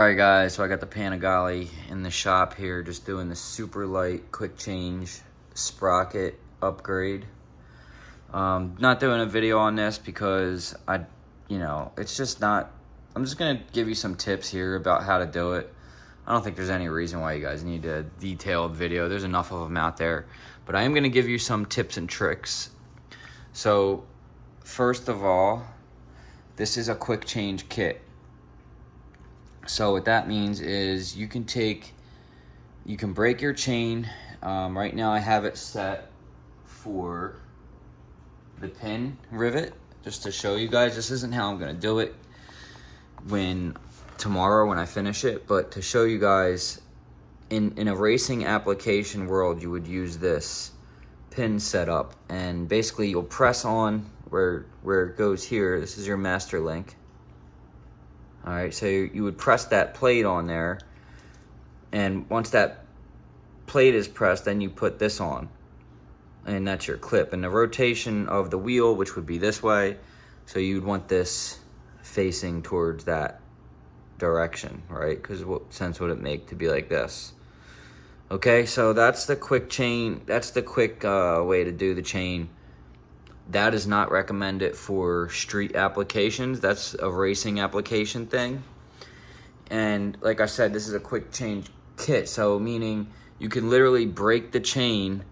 Alright guys, so I got the Panigale in the shop here, just doing the super light quick change sprocket upgrade. Not doing a video on this because it's just not, I'm just gonna give you some tips here about how to do it. I don't think there's any reason why you guys need a detailed video. There's enough of them out there, but I am gonna give you some tips and tricks. So first of all, this is a quick change kit. So what that means is you can break your chain. Right now I have it set for the pin rivet, just to show you guys. This isn't how I'm gonna do it tomorrow when I finish it, but to show you guys, in a racing application world, you would use this pin setup, and basically you'll press on where it goes here. This is your master link. All right, so you would press that plate on there, and once that plate is pressed, then you put this on, and that's your clip. And the rotation of the wheel, which would be this way, so you'd want this facing towards that direction, right? Because what sense would it make to be like this? Okay, so that's the quick chain. That's the quick way to do the chain. That is not recommended for street applications. That's a racing application thing. And like I said, this is a quick change kit. So meaning you can literally break the chain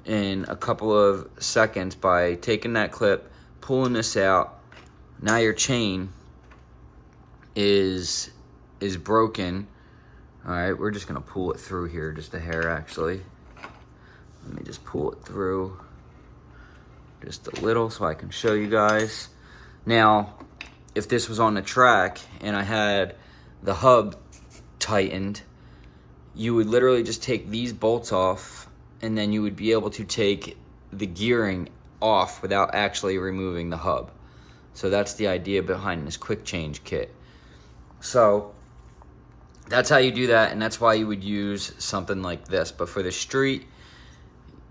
in a couple of seconds by taking that clip, pulling this out. Now your chain is broken. All right, we're just gonna pull it through here, just a hair actually. Let me just pull it through. Just a little so I can show you guys. Now, if this was on the track and I had the hub tightened, you would literally just take these bolts off, and then you would be able to take the gearing off without actually removing the hub. So that's the idea behind this quick change kit. So that's how you do that, and that's why you would use something like this. But for the street,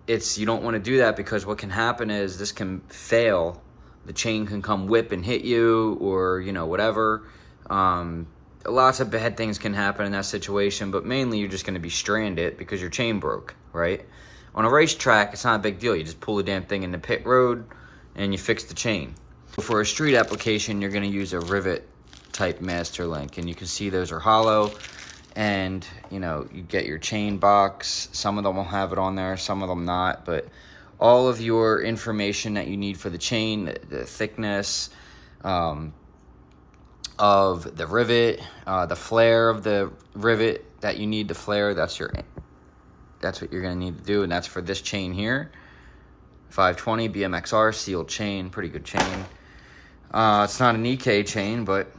you don't want to do that, because what can happen is this can fail. The chain can come whip and hit you, or whatever. Lots of bad things can happen in that situation, but mainly you're just going to be stranded because your chain broke, right? On a racetrack, it's not a big deal. You just pull the damn thing in the pit road and you fix the chain. For a street application, you're going to use a rivet type master link, and you can see those are hollow. And you get your chain box. Some of them will have it on there, some of them not, but all of your information that you need for the chain, the thickness of the rivet, the flare of the rivet that you need, the flare, that's what you're gonna need to do, and that's for this chain here. 520 BMXR sealed chain, pretty good chain. It's not an EK chain, but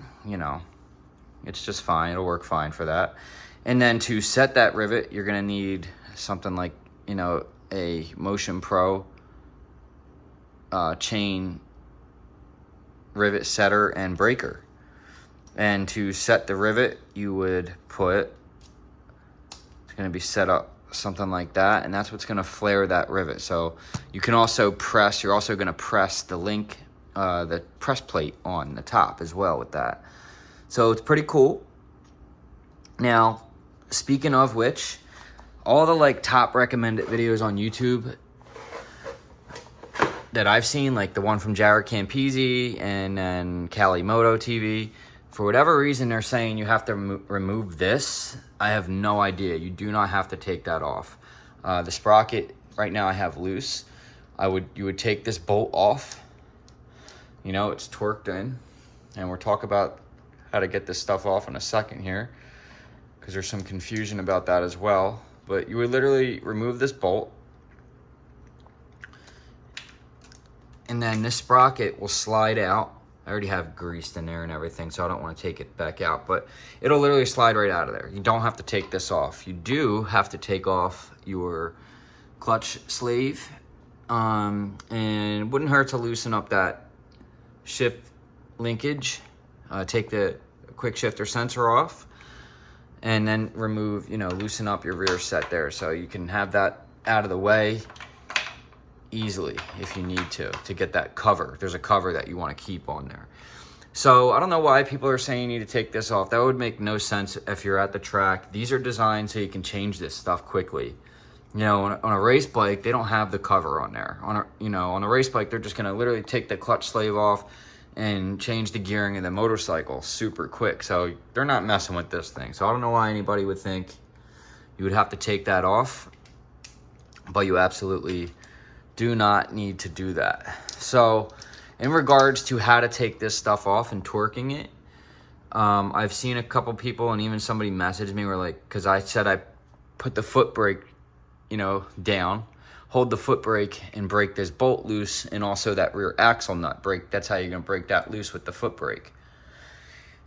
it's just fine. It'll work fine for that. And then to set that rivet, you're going to need something like, a Motion Pro chain rivet setter and breaker. And to set the rivet, you would it's going to be set up something like that, and that's what's going to flare that rivet. So you can also you're also going to press the link, the press plate on the top as well with that. So it's pretty cool. Now, speaking of which, all the top recommended videos on YouTube that I've seen, like the one from Jared Campisi and then Cali Moto TV, for whatever reason they're saying you have to remove this. I have no idea. You do not have to take that off. The sprocket right now I have loose. You would take this bolt off. It's torqued in, and we'll talk about how to get this stuff off in a second here, because there's some confusion about that as well. But you would literally remove this bolt, and then this sprocket will slide out. I already have greased in there and everything, so I don't want to take it back out, but it'll literally slide right out of there. You don't have to take this off. You do have to take off your clutch sleeve, and it wouldn't hurt to loosen up that shift linkage. Take the quick shifter sensor off, and then remove, loosen up your rear set there, so you can have that out of the way easily if you need to get that cover. There's a cover that you want to keep on there. So I don't know why people are saying you need to take this off. That would make no sense if you're at the track. These are designed so you can change this stuff quickly. You know, on a race bike, they don't have the cover on there. On a race bike, they're just gonna literally take the clutch sleeve off and change the gearing of the motorcycle super quick. So they're not messing with this thing. So I don't know why anybody would think you would have to take that off, but you absolutely do not need to do that. So in regards to how to take this stuff off and torquing it, I've seen a couple people and even somebody messaged me where like, because I said I put the foot brake, down, hold the foot brake and break this bolt loose, and also that rear axle nut break. That's how you're gonna break that loose with the foot brake.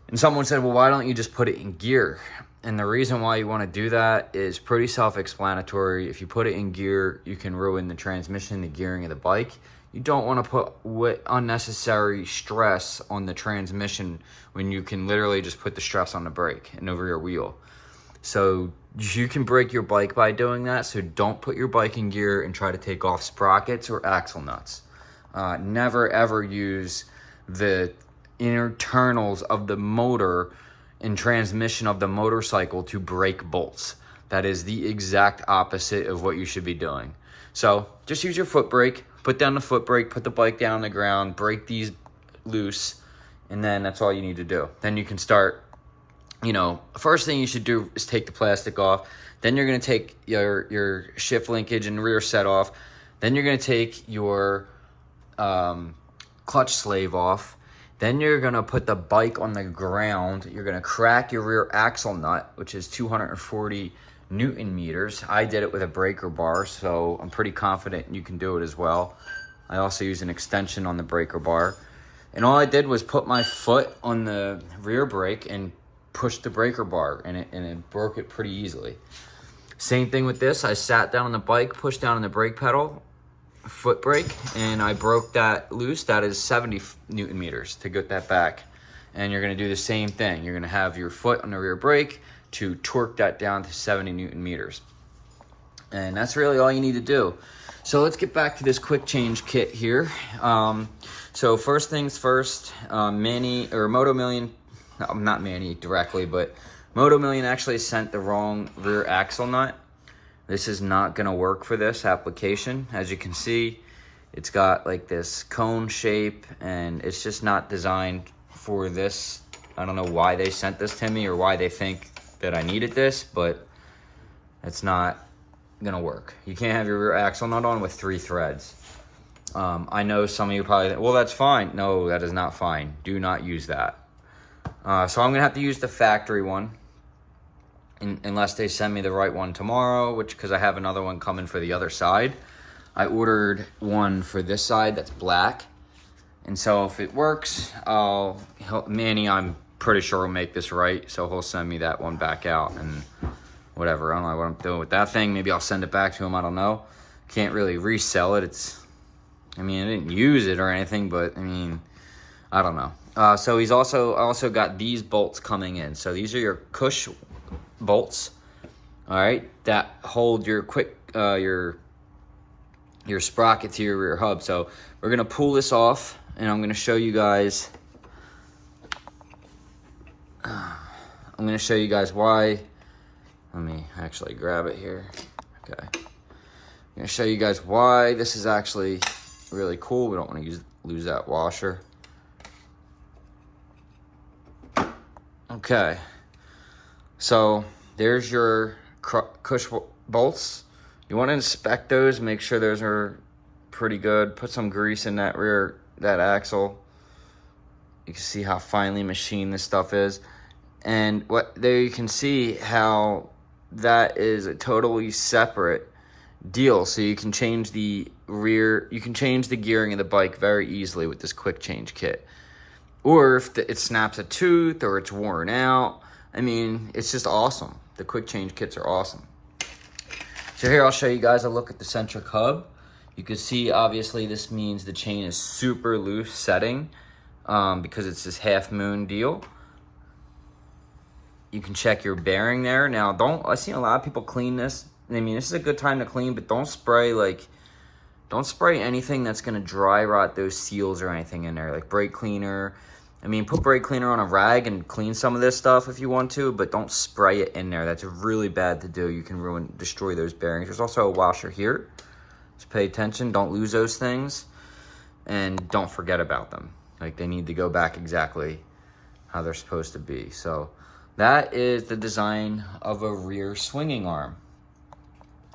And someone said, well, why don't you just put it in gear? And the reason why you want to do that is pretty self-explanatory. If you put it in gear, you can ruin the transmission, the gearing of the bike. You don't want to put unnecessary stress on the transmission when you can literally just put the stress on the brake and over your wheel. So you can break your bike by doing that. So don't put your bike in gear and try to take off sprockets or axle nuts. Never ever use the internals of the motor and transmission of the motorcycle to break bolts. That is the exact opposite of what you should be doing. So just use your foot brake, put down the foot brake, put the bike down on the ground, break these loose, and then that's all you need to do. Then you can start, first thing you should do is take the plastic off. Then you're gonna take your shift linkage and rear set off. Then you're gonna take your clutch slave off. Then you're gonna put the bike on the ground. You're gonna crack your rear axle nut, which is 240 Newton meters. I did it with a breaker bar, so I'm pretty confident you can do it as well. I also use an extension on the breaker bar. And all I did was put my foot on the rear brake and push the breaker bar, and it broke it pretty easily. Same thing with this. I sat down on the bike, pushed down on the brake pedal, foot brake, and I broke that loose. That is 70 Newton meters to get that back. And you're gonna do the same thing. You're gonna have your foot on the rear brake to torque that down to 70 Newton meters. And that's really all you need to do. So let's get back to this quick change kit here. So first things first, motomillion, no, not Manny directly, but motomillion actually sent the wrong rear axle nut. This is not gonna work for this application. As you can see, it's got like this cone shape and it's just not designed for this. I don't know why they sent this to me or why they think that I needed this, but it's not gonna work. You can't have your rear axle nut on with 3 threads. I know some of you probably think, well, that's fine. No, that is not fine. Do not use that. So I'm gonna have to use the factory one unless they send me the right one tomorrow, because I have another one coming for the other side. I ordered one for this side that's black. And so if it works, Manny, I'm pretty sure will make this right. So he'll send me that one back out and whatever. I don't know what I'm doing with that thing. Maybe I'll send it back to him. I don't know. Can't really resell it. I didn't use it or anything, but I don't know. So I also got these bolts coming in. So these are your cush bolts, all right, that hold your your sprocket to your rear hub. So we're gonna pull this off, and I'm gonna show you guys. I'm gonna show you guys why. Let me actually grab it here. Okay, I'm gonna show you guys why this is actually really cool. We don't want to lose that washer. Okay, so there's your cush bolts. You want to inspect those, make sure those are pretty good. Put some grease in that that axle. You can see how finely machined this stuff is. And there you can see how that is a totally separate deal. So you can change the gearing of the bike very easily with this quick change kit. Or if it snaps a tooth or it's worn out, it's just awesome. The quick change kits are awesome. So here I'll show you guys a look at the centric hub. You can see obviously this means the chain is super loose setting because it's this half moon deal. You can check your bearing there. Now I've seen a lot of people clean this. This is a good time to clean, but don't spray anything that's gonna dry rot those seals or anything in there, like brake cleaner. I mean, put brake cleaner on a rag and clean some of this stuff if you want to, but don't spray it in there. That's really bad to do. You can destroy those bearings. There's also a washer here. Just pay attention. Don't lose those things. And don't forget about them. Like, they need to go back exactly how they're supposed to be. So that is the design of a rear swinging arm.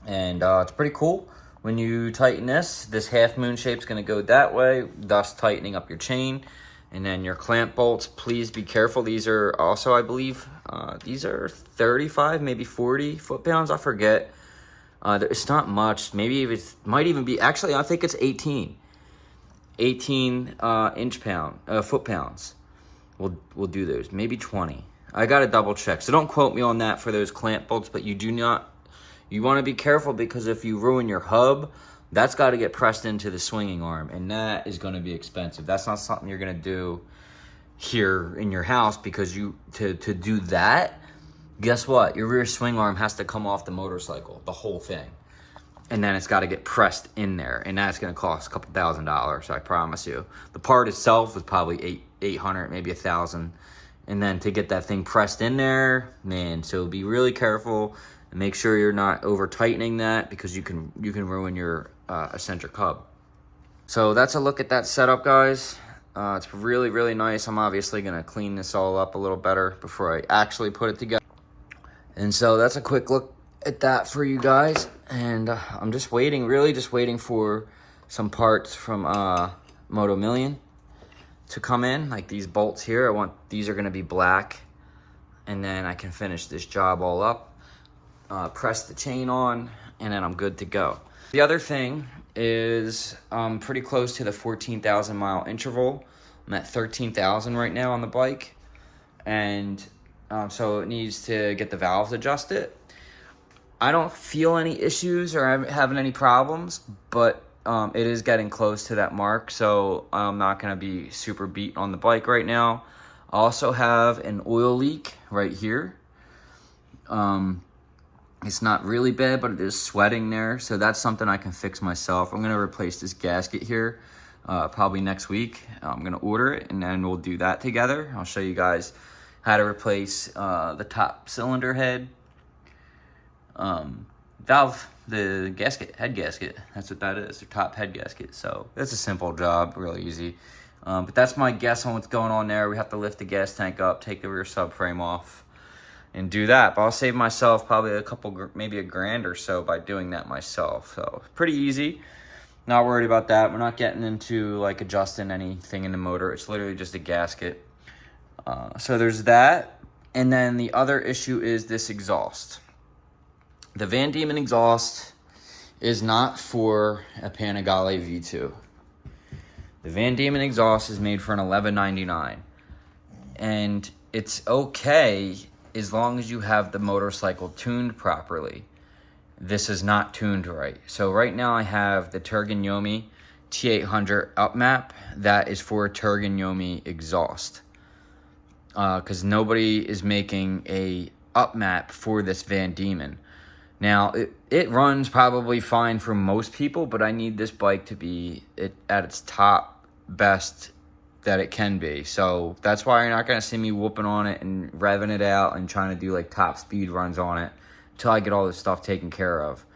And it's pretty cool. When you tighten this half moon shape's going to go that way, thus tightening up your chain. And then your clamp bolts, please be careful. These are also, I believe, these are 35, maybe 40 foot-pounds. I forget. It's not much. Maybe it might even be, actually, I think it's 18 foot-pounds. We'll do those. Maybe 20. I got to double check. So don't quote me on that for those clamp bolts, but you want to be careful, because if you ruin your hub, that's got to get pressed into the swinging arm, and that is going to be expensive. That's not something you're going to do here in your house, because to do that, guess what? Your rear swing arm has to come off the motorcycle, the whole thing. And then it's got to get pressed in there, and that's going to cost a couple $1,000s, I promise you. The part itself is probably $800, maybe $1,000. And then to get that thing pressed in there, man, so be really careful. And make sure you're not over tightening that, because you can ruin your eccentric hub. So that's a look at that setup, guys. It's really, really nice. I'm obviously going to clean this all up a little better before I actually put it together. And so that's a quick look at that for you guys. And I'm just waiting, really just waiting for some parts from Motomillion to come in. Like these bolts here, these are going to be black. And then I can finish this job all up. Press the chain on, and then I'm good to go. The other thing is I'm pretty close to the 14,000 mile interval. I'm at 13,000 right now on the bike, and so it needs to get the valves adjusted. I don't feel any issues or I'm having any problems, but it is getting close to that mark, so I'm not going to be super beat on the bike right now. I also have an oil leak right here. It's not really bad, but it is sweating there, so that's something I can fix myself. I'm going to replace this gasket here probably next week. I'm going to order it, and then we'll do that together. I'll show you guys how to replace the top cylinder head valve, the gasket, head gasket. That's what that is, the top head gasket. So it's a simple job, really easy. But that's my guess on what's going on there. We have to lift the gas tank up, take the rear subframe off, and do that. But I'll save myself probably maybe $1,000 or so by doing that myself. So pretty easy. Not worried about that. We're not getting into like adjusting anything in the motor. It's literally just a gasket. So there's that. And then the other issue is this exhaust. The Van Diemen exhaust is not for a Panigale V2. The Van Diemen exhaust is made for an $11.99. And it's okay as long as you have the motorcycle tuned properly. This is not tuned right. So right now I have the Yomi T800 upmap. That is for a Yomi exhaust. Because nobody is making a upmap for this Van Diemen. Now, it runs probably fine for most people, but I need this bike to be at its top best that it can be. So that's why you're not going to see me whooping on it and revving it out and trying to do like top speed runs on it until I get all this stuff taken care of.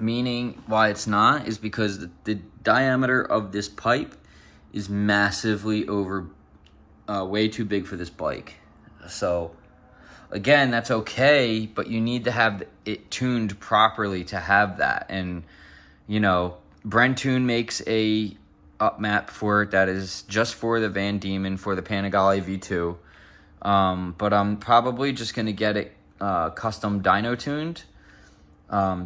Meaning why it's not is because the diameter of this pipe is massively way too big for this bike. So again, that's okay, but you need to have it tuned properly to have that. And you know, Brentune makes a upmap for it that is just for the Van Diemen, for the Panigale V2. But I'm probably just going to get it custom dyno tuned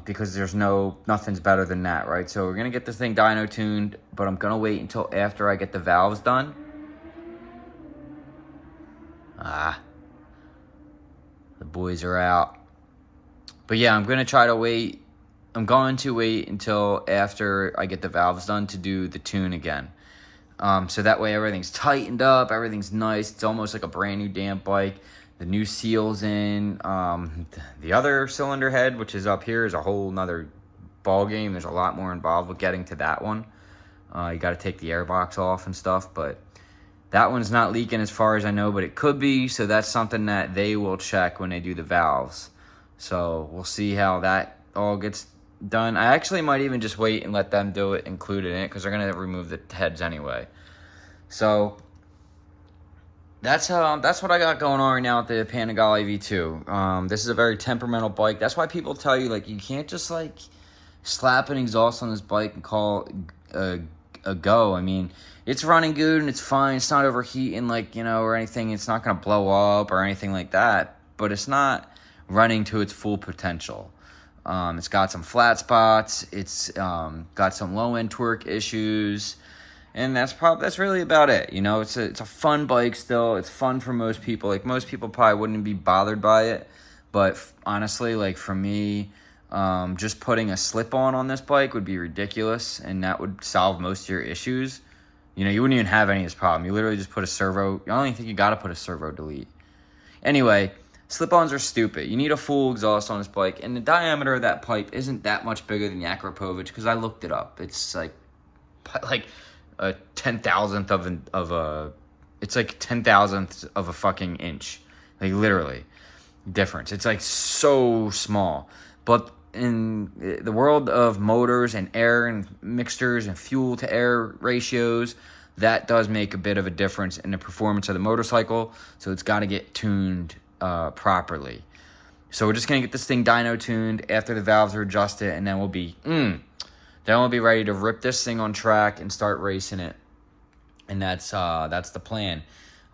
because there's nothing's better than that, right? So we're going to get this thing dyno tuned, but I'm going to wait until after I get the valves done. The boys are out. But yeah, I'm going to try to wait. I'm going to wait until after I get the valves done to do the tune again. So that way everything's tightened up, everything's nice. It's almost like a brand new damn bike. The new seal's in. The other cylinder head, which is up here, is a whole nother ball game. There's a lot more involved with getting to that one. You got to take the airbox off and stuff, but that one's not leaking as far as I know, but it could be, so that's something that they will check when they do the valves. So we'll see how that all gets done. I actually might even just wait and let them do it, include it in it, because they're going to remove the heads anyway. So that's what I got going on right now with the Panigale V2. This is a very temperamental bike. That's why people tell you, like, you can't just, like, slap an exhaust on this bike and call it a go. I mean, it's running good and it's fine. It's not overheating, like, you know, or anything. It's not going to blow up or anything like that. But it's not running to its full potential. It's got some flat spots. It's got some low-end torque issues. And that's really about it. You know, it's a fun bike still. It's fun for most people. Like, most people probably wouldn't be bothered by it. But honestly, like, for me, just putting a slip-on on this bike would be ridiculous. And that would solve most of your issues. You know, you wouldn't even have any of this problem. You literally just put a servo. I don't even think you got to put a servo delete. Anyway, slip-ons are stupid. You need a full exhaust on this bike. And the diameter of that pipe isn't that much bigger than the Akrapovic, because I looked it up. It's like a 10,000th of a, it's like 10,000th of a fucking inch. Like, literally difference. It's like so small. But in the world of motors and air and mixtures and fuel to air ratios, that does make a bit of a difference in the performance of the motorcycle. So it's got to get tuned properly. So we're just going to get this thing dyno tuned after the valves are adjusted, and then we'll be ready to rip this thing on track and start racing it. And that's the plan.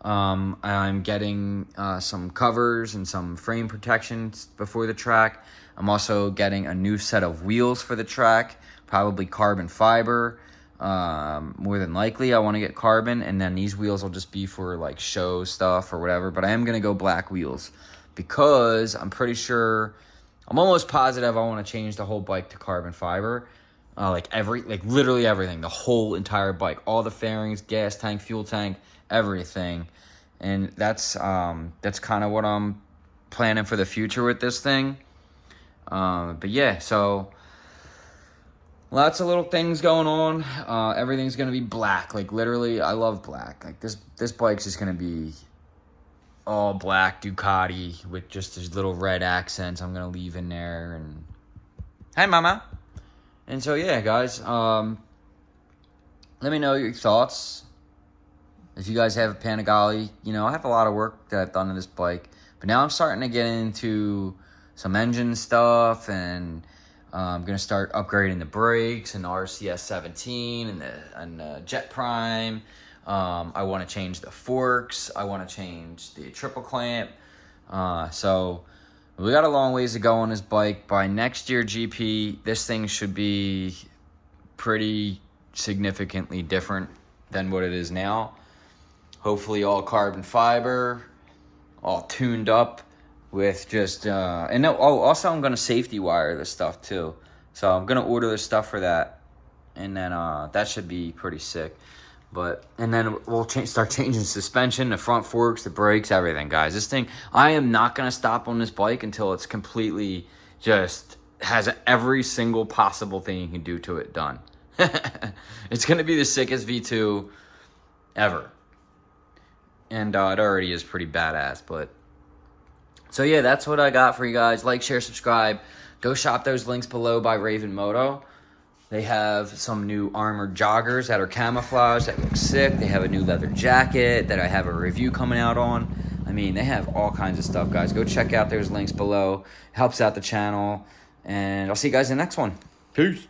I'm getting some covers and some frame protections before the track. I'm also getting a new set of wheels for the track, probably carbon fiber. More than likely, I want to get carbon, and then these wheels will just be for like show stuff or whatever. But I am going to go black wheels because I'm almost positive I want to change the whole bike to carbon fiber. Literally everything, the whole entire bike, all the fairings, gas tank, fuel tank, everything. And that's kind of what I'm planning for the future with this thing. But yeah, so lots of little things going on. Everything's gonna be black. Like, literally, I love black. Like, this bike's just gonna be all black Ducati with just these little red accents I'm gonna leave in there. And hi, mama. And so yeah, guys, let me know your thoughts. If you guys have a Panigale, you know, I have a lot of work that I've done to this bike, but now I'm starting to get into some engine stuff, and I'm going to start upgrading the brakes and the RCS 17 and the Jet Prime. I want to change the forks. I want to change the triple clamp. So we got a long ways to go on this bike. By next year GP, this thing should be pretty significantly different than what it is now. Hopefully all carbon fiber, all tuned up with just, also I'm going to safety wire this stuff too. So I'm going to order this stuff for that. And then that should be pretty sick. And then we'll start changing suspension, the front forks, the brakes, everything, guys. This thing, I am not going to stop on this bike until it's completely just has every single possible thing you can do to it done. It's going to be the sickest V2 ever. And it already is pretty badass, but so yeah, that's what I got for you guys. Like, share, subscribe. Go shop those links below by Raven Moto. They have some new armored joggers that are camouflage that look sick. They have a new leather jacket that I have a review coming out on. I mean, they have all kinds of stuff, guys. Go check out those links below. Helps out the channel. And I'll see you guys in the next one. Peace.